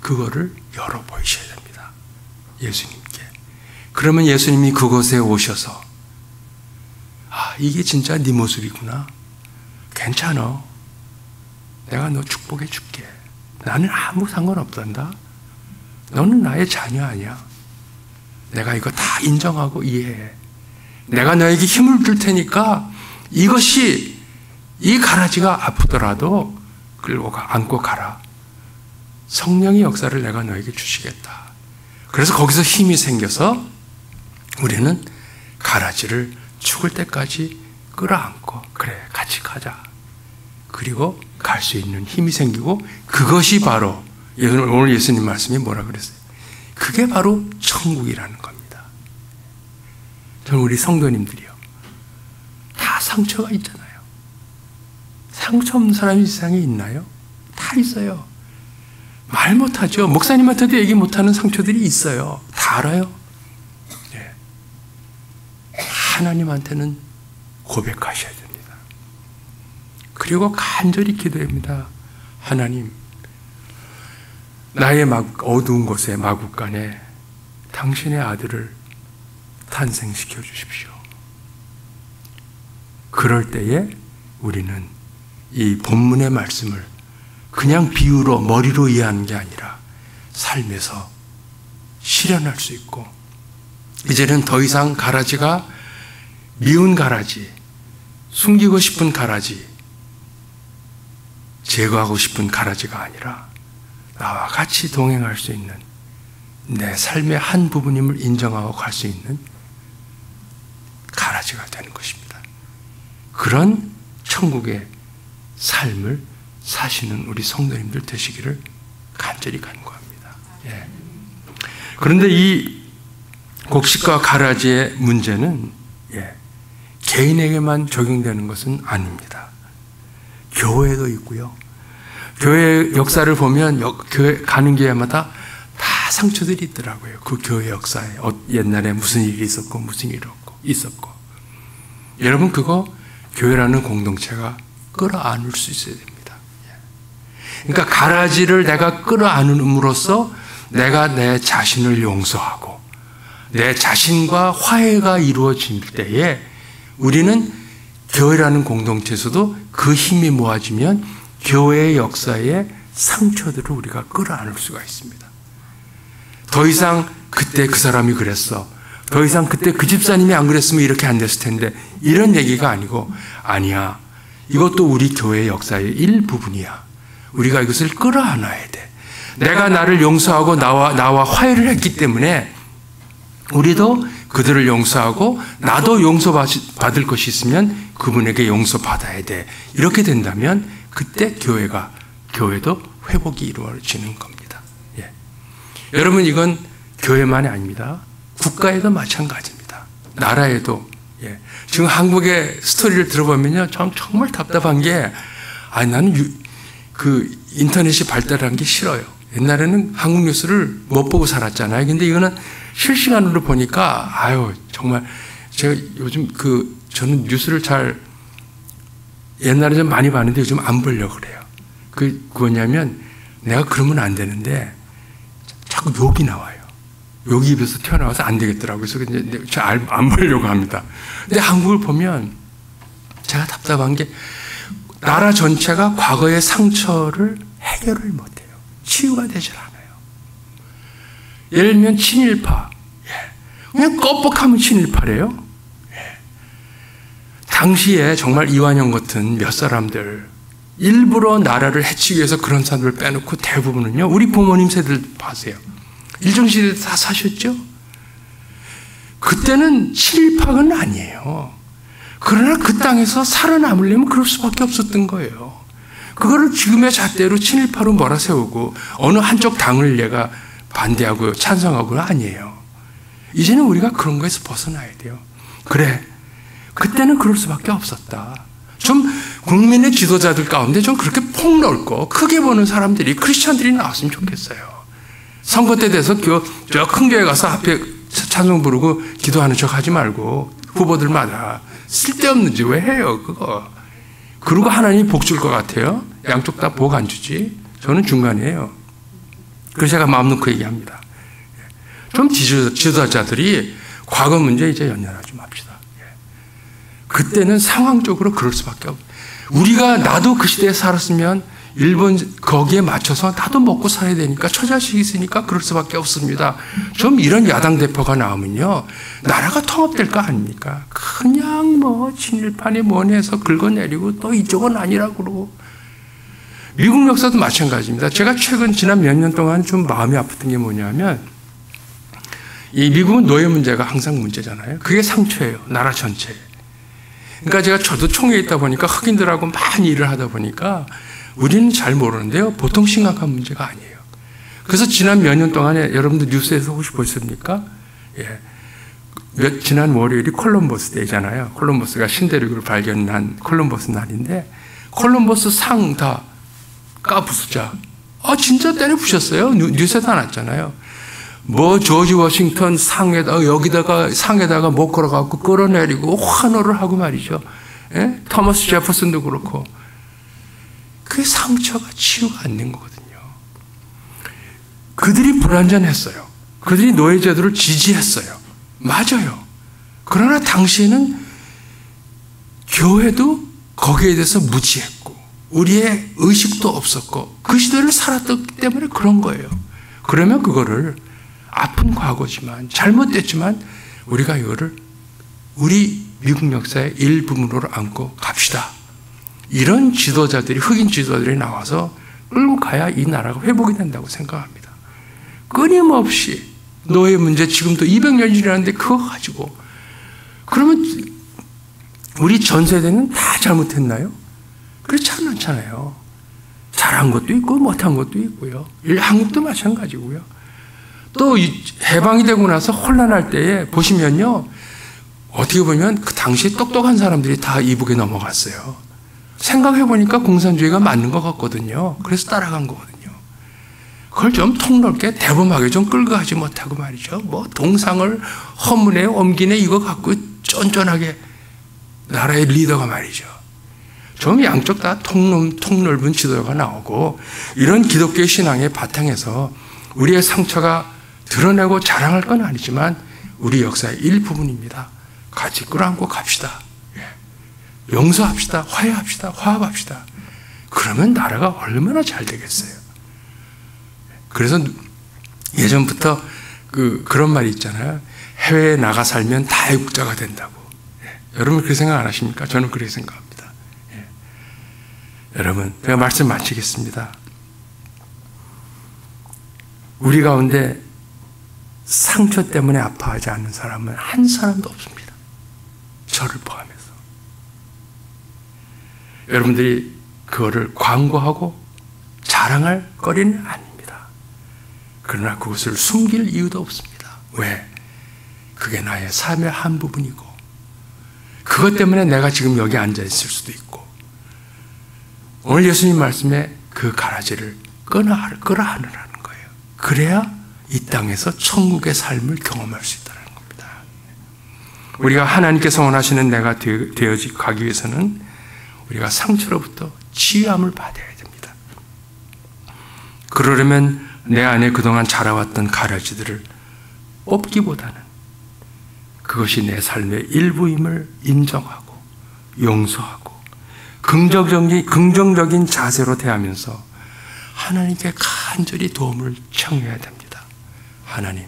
그거를 열어보이셔야 됩니다. 예수님께. 그러면 예수님이 그곳에 오셔서 이게 진짜 네 모습이구나. 괜찮아. 내가 너 축복해 줄게. 나는 아무 상관없단다. 너는 나의 자녀 아니야. 내가 이거 다 인정하고 이해해. 내가 너에게 힘을 줄 테니까 이것이 이 가라지가 아프더라도 끌고 안고 가라. 성령의 역사를 내가 너에게 주시겠다. 그래서 거기서 힘이 생겨서 우리는 가라지를 죽을 때까지 끌어안고 그래 같이 가자. 그리고 갈 수 있는 힘이 생기고 그것이 바로 오늘 예수님 말씀이 뭐라 그랬어요? 그게 바로 천국이라는 겁니다. 저는 우리 성도님들이요. 다 상처가 있잖아요. 상처 없는 사람이 이 세상에 있나요? 다 있어요. 말 못하죠. 목사님한테도 얘기 못하는 상처들이 있어요. 다 알아요. 네. 하나님한테는 고백하셔야 됩니다. 그리고 간절히 기도합니다. 하나님, 나의 어두운 곳에 마구간에 당신의 아들을 탄생시켜 주십시오. 그럴 때에 우리는 이 본문의 말씀을 그냥 비유로 머리로 이해하는 게 아니라 삶에서 실현할 수 있고, 이제는 더 이상 가라지가 미운 가라지, 숨기고 싶은 가라지, 제거하고 싶은 가라지가 아니라 나와 같이 동행할 수 있는 내 삶의 한 부분임을 인정하고 갈 수 있는 가라지가 되는 것입니다. 그런 천국의 삶을 사시는 우리 성도님들 되시기를 간절히 간구합니다. 예. 그런데 이 곡식과 가라지의 문제는 개인에게만 적용되는 것은 아닙니다. 교회도 있고요. 교회 역사를 보면 교회 가는 교회마다 다 상처들이 있더라고요. 그 교회 역사에 옛날에 무슨 일이 있었고 무슨 일이 있었고. 여러분 그거 교회라는 공동체가 끌어안을 수 있어야 됩니다. 그러니까 가라지를 내가 끌어안음으로써 내가 내 자신을 용서하고 내 자신과 화해가 이루어질 때에 우리는 교회라는 공동체에서도 그 힘이 모아지면 교회의 역사의 상처들을 우리가 끌어안을 수가 있습니다. 더 이상 그때 그 사람이 그랬어. 더 이상 그때 그 집사님이 안 그랬으면 이렇게 안 됐을 텐데, 이런 얘기가 아니고, 아니야. 이것도 우리 교회의 역사의 일부분이야. 우리가 이것을 끌어안아야 돼. 내가 나를 용서하고 나와 화해를 했기 때문에 우리도 그들을 용서하고 나도 용서받을 것이 있으면 그분에게 용서받아야 돼. 이렇게 된다면 그때 교회도 회복이 이루어지는 겁니다. 예. 여러분 이건 교회만이 아닙니다. 국가에도 마찬가지입니다. 나라에도. 예. 지금 한국의 스토리를 들어보면요, 정말 답답한 게, 나는 그 인터넷이 발달한 게 싫어요. 옛날에는 한국 뉴스를 못 보고 살았잖아요. 근데 이거는 실시간으로 보니까, 정말, 제가 요즘 저는 뉴스를 옛날에 좀 많이 봤는데 요즘 안 보려고 그래요. 그거냐면, 내가 그러면 안 되는데 자꾸 욕이 나와요. 욕이 입에서 튀어나와서 안 되겠더라고요. 그래서 이제 안 보려고 합니다. 근데 한국을 보면 제가 답답한 게 나라 전체가 과거의 상처를 해결을 못해요. 치유가 되질 않아요. 예를 들면 친일파. 그냥 껍벅하면 친일파래요. 당시에 정말 이완영 같은 몇 사람들 일부러 나라를 해치기 위해서 그런 사람들을 빼놓고 대부분은요. 우리 부모님 세대들 봐세요. 일정시대 다 사셨죠? 그때는 친일파는 아니에요. 그러나 그 땅에서 살아남으려면 그럴 수밖에 없었던 거예요. 그거를 지금의 잣대로 친일파로 몰아세우고 어느 한쪽 당을 얘가 반대하고 찬성하고는 아니에요. 이제는 우리가 그런 거에서 벗어나야 돼요. 그래, 그때는 그럴 수밖에 없었다. 좀 국민의 지도자들 가운데 좀 그렇게 폭넓고 크게 보는 사람들이 크리스찬들이 나왔으면 좋겠어요. 선거 때 돼서 저 큰 교회 가서 앞에 찬송 부르고 기도하는 척 하지 말고 후보들마다 쓸데없는 짓 왜 해요 그거. 그러고 하나님이 복 줄 것 같아요? 양쪽 다 복 안 주지. 저는 중간이에요. 그래서 제가 마음 놓고 얘기합니다. 좀 지도자들이 과거 문제 이제 연연하지 맙시다. 그때는 상황적으로 그럴 수밖에 없어요. 우리가 나도 그 시대에 살았으면 일본 거기에 맞춰서 나도 먹고 살아야 되니까 처자식이 있으니까 그럴 수밖에 없습니다. 좀 이런 야당 대표가 나오면요. 나라가 통합될 거 아닙니까? 그냥 뭐 친일파니 뭐니 해서 긁어내리고 또 이쪽은 아니라고 그러고. 미국 역사도 마찬가지입니다. 제가 최근 지난 몇 년 동안 좀 마음이 아팠던 게 뭐냐면 이 미국은 노예 문제가 항상 문제잖아요. 그게 상처예요. 나라 전체에. 그러니까 저도 총회에 있다 보니까 흑인들하고 많이 일을 하다 보니까 우리는 잘 모르는데요. 보통 심각한 문제가 아니에요. 그래서 지난 몇 년 동안에 여러분들 뉴스에서 혹시 보셨습니까? 지난 월요일이 콜럼버스 데이잖아요. 콜럼버스가 신대륙을 발견한 콜럼버스 날인데 콜럼버스 상 다 까부수자. 진짜 때려 부셨어요. 뉴스에도 났잖아요. 뭐 조지 워싱턴 여기다가 상에다가 못 걸어갖고 끌어내리고 환호를 하고 말이죠. 토마스 제퍼슨도 그렇고. 그 상처가 치유가 안 된 거거든요. 그들이 불완전했어요. 그들이 노예제도를 지지했어요. 맞아요. 그러나 당시에는 교회도 거기에 대해서 무지했고 우리의 의식도 없었고 그 시대를 살았기 때문에 그런 거예요. 그러면 그거를 아픈 과거지만 잘못됐지만 우리가 이거를 우리 미국 역사의 일부분으로 안고 갑시다. 이런 지도자들이 흑인 지도자들이 나와서 끌고 가야 이 나라가 회복이 된다고 생각합니다. 끊임없이 노예 문제 지금도 200년이 지났는데 그거 가지고 그러면 우리 전 세대는 다 잘못했나요? 그렇지 않잖아요. 잘한 것도 있고 못한 것도 있고요. 한국도 마찬가지고요. 또 해방이 되고 나서 혼란할 때에 보시면요. 어떻게 보면 그 당시 똑똑한 사람들이 다 이북에 넘어갔어요. 생각해보니까 공산주의가 맞는 것 같거든요. 그래서 따라간 거거든요. 그걸 좀 통넓게 대범하게 좀 끌고 가지 못하고 말이죠. 뭐 동상을 허문에 옮기네 이거 갖고 쫀쫀하게 나라의 리더가 말이죠. 좀 양쪽 다 통넓은 지도자가 나오고 이런 기독교의 신앙의 바탕에서 우리의 상처가 드러내고 자랑할 건 아니지만 우리 역사의 일부분입니다. 같이 끌어안고 갑시다. 용서합시다. 화해합시다. 화합합시다. 그러면 나라가 얼마나 잘 되겠어요. 그래서 예전부터 그런 말이 있잖아요. 해외에 나가 살면 다 애국자가 된다고. 여러분 그렇게 생각 안 하십니까? 저는 그렇게 생각합니다. 여러분 제가 말씀 마치겠습니다. 우리 가운데 상처 때문에 아파하지 않는 사람은 한 사람도 없습니다. 저를 포함해서. 여러분들이 그거를 광고하고 자랑할 거리는 아닙니다. 그러나 그것을 숨길 이유도 없습니다. 왜? 그게 나의 삶의 한 부분이고 그것 때문에 내가 지금 여기 앉아 있을 수도 있고 오늘 예수님 말씀에 그 가라지를 끌어안으라는 거예요. 그래야 이 땅에서 천국의 삶을 경험할 수 있다는 겁니다. 우리가 하나님께서 원하시는 내가 되어지 가기 위해서는 우리가 상처로부터 치유함을 받아야 됩니다. 그러려면 내 안에 그동안 자라왔던 가라지들을 뽑기보다는 그것이 내 삶의 일부임을 인정하고 용서하고 긍정적인 자세로 대하면서 하나님께 간절히 도움을 청해야 됩니다. 하나님,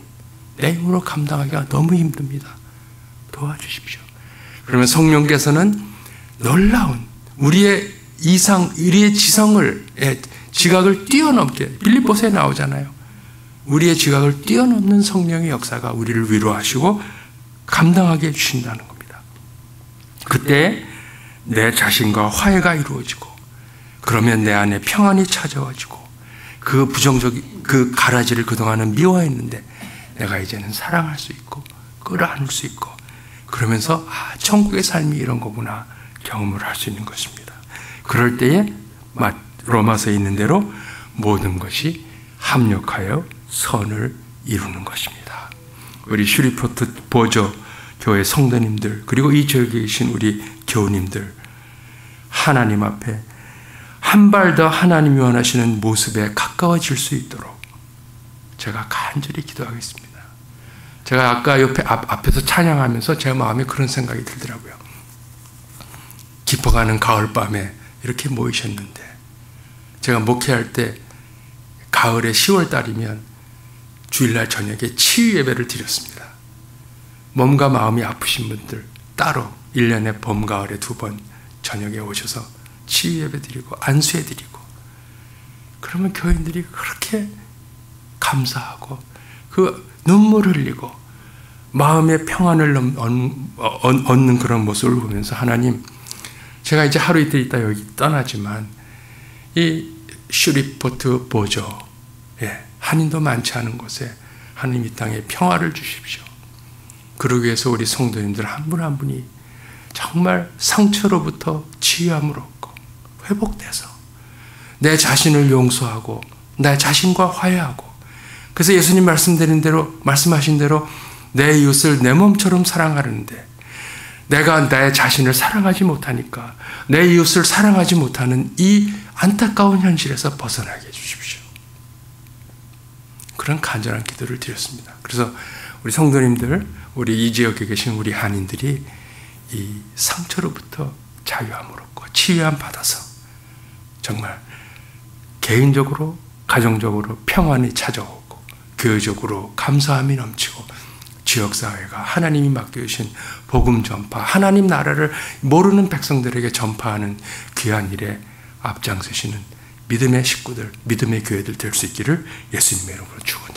내 힘으로 감당하기가 너무 힘듭니다. 도와주십시오. 그러면 성령께서는 놀라운 우리의 지각을 뛰어넘게, 빌립보서에 나오잖아요. 우리의 지각을 뛰어넘는 성령의 역사가 우리를 위로하시고 감당하게 해주신다는 겁니다. 그때 내 자신과 화해가 이루어지고, 그러면 내 안에 평안이 찾아와지고, 그 가라지를 그동안은 미워했는데 내가 이제는 사랑할 수 있고 끌어안을 수 있고, 그러면서 천국의 삶이 이런 거구나 경험을 할 수 있는 것입니다. 그럴 때에 로마서에 있는 대로 모든 것이 합력하여 선을 이루는 것입니다. 우리 슈리포트 보조 교회 성도님들, 그리고 이 지역에 계신 우리 교우님들, 하나님 앞에 한 발 더 하나님이 원하시는 모습에 가까워질 수 있도록 제가 간절히 기도하겠습니다. 제가 아까 앞에서 찬양하면서 제 마음에 그런 생각이 들더라고요. 깊어가는 가을밤에 이렇게 모이셨는데, 제가 목회할 때 가을에 10월 달이면 주일날 저녁에 치유 예배를 드렸습니다. 몸과 마음이 아프신 분들 따로 1년에 봄, 가을에 2번 저녁에 오셔서 치유 예배 드리고 안수해 드리고, 그러면 교인들이 그렇게 감사하고 그 눈물을 흘리고 마음의 평안을 얻는 그런 모습을 보면서, 하나님, 제가 이제 하루 이틀 있다 여기 떠나지만 이 슈리포트 보조, 한인도 많지 않은 곳에 하나님 이 땅에 평화를 주십시오. 그러기 위해서 우리 성도님들 한 분 한 분이 정말 상처로부터 치유함을 얻고 회복돼서 내 자신을 용서하고 내 자신과 화해하고, 그래서 예수님 말씀하신 대로 내 이웃을 내 몸처럼 사랑하는데, 내가 내 자신을 사랑하지 못하니까 내 이웃을 사랑하지 못하는 이 안타까운 현실에서 벗어나게 해주십시오. 그런 간절한 기도를 드렸습니다. 그래서 우리 성도님들, 우리 이 지역에 계신 우리 한인들이 이 상처로부터 자유함을 얻고 치유함 받아서 정말 개인적으로, 가정적으로 평안이 찾아오고, 교회적으로 감사함이 넘치고, 지역사회가 하나님이 맡겨주신 복음 전파, 하나님 나라를 모르는 백성들에게 전파하는 귀한 일에 앞장서시는 믿음의 식구들, 믿음의 교회들 될 수 있기를 예수님의 이름으로 축원합니다.